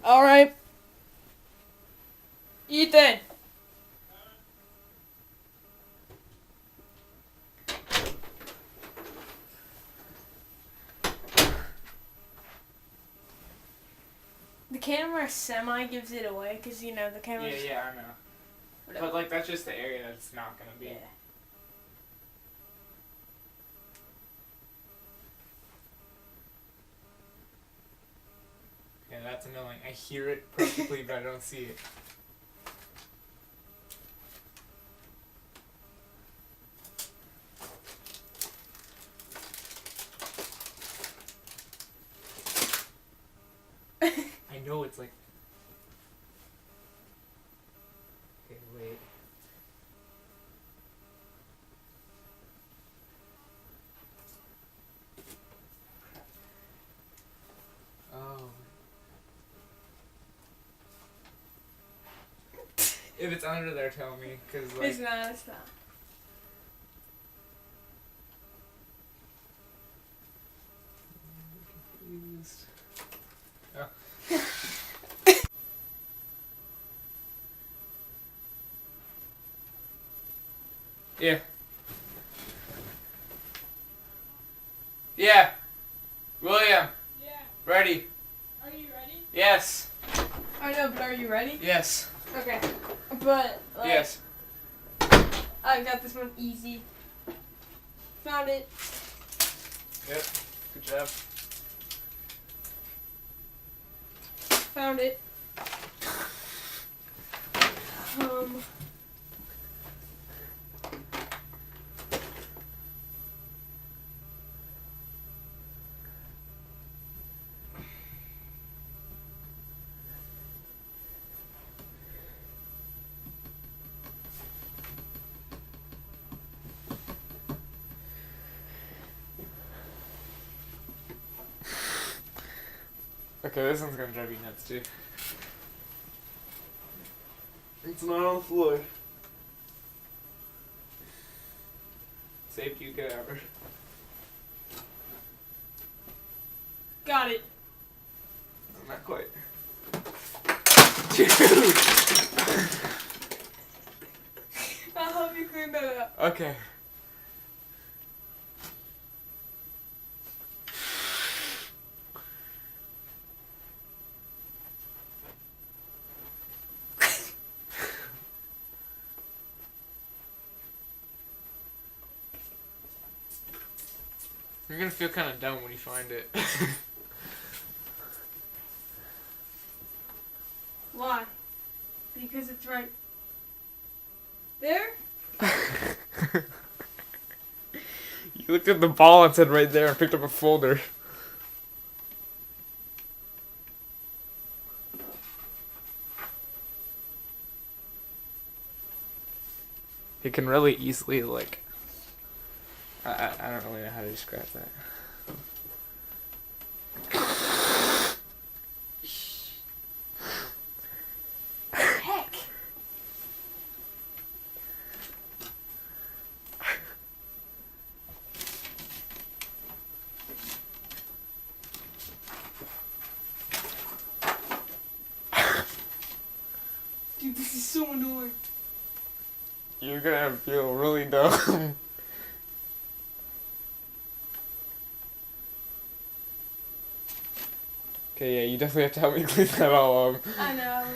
All right. Ethan. The camera semi gives it away because, you know, the camera. Yeah, I know. Whatever. But, like, that's just the area that's not going to be. Yeah. Yeah, that's annoying. I hear it perfectly, but I don't see it. I know it's like... Okay, wait. Oh. If it's under there, tell me, because like... It's not. Confused. Oh. Yeah. Yeah. William. Yeah. Ready. Are you ready? Yes. I know, but are you ready? Yes. Okay. But, like, Yes. I got this one easy. Found it. Yep. Good job. Found it. Okay, this one's gonna drive you nuts too. It's not on the floor. Saved you cadaver. Got it. Not quite. Dude! I'll help you clean that up. Okay. You're gonna feel kind of dumb when you find it. Why? Because it's right there? You looked at the ball and said right there and picked up a folder. It can really easily, like... I don't really know how to describe that. Heck. Dude, this is so annoying. You're gonna feel really dumb. Okay, yeah, you definitely have to help me clean that all up. I know.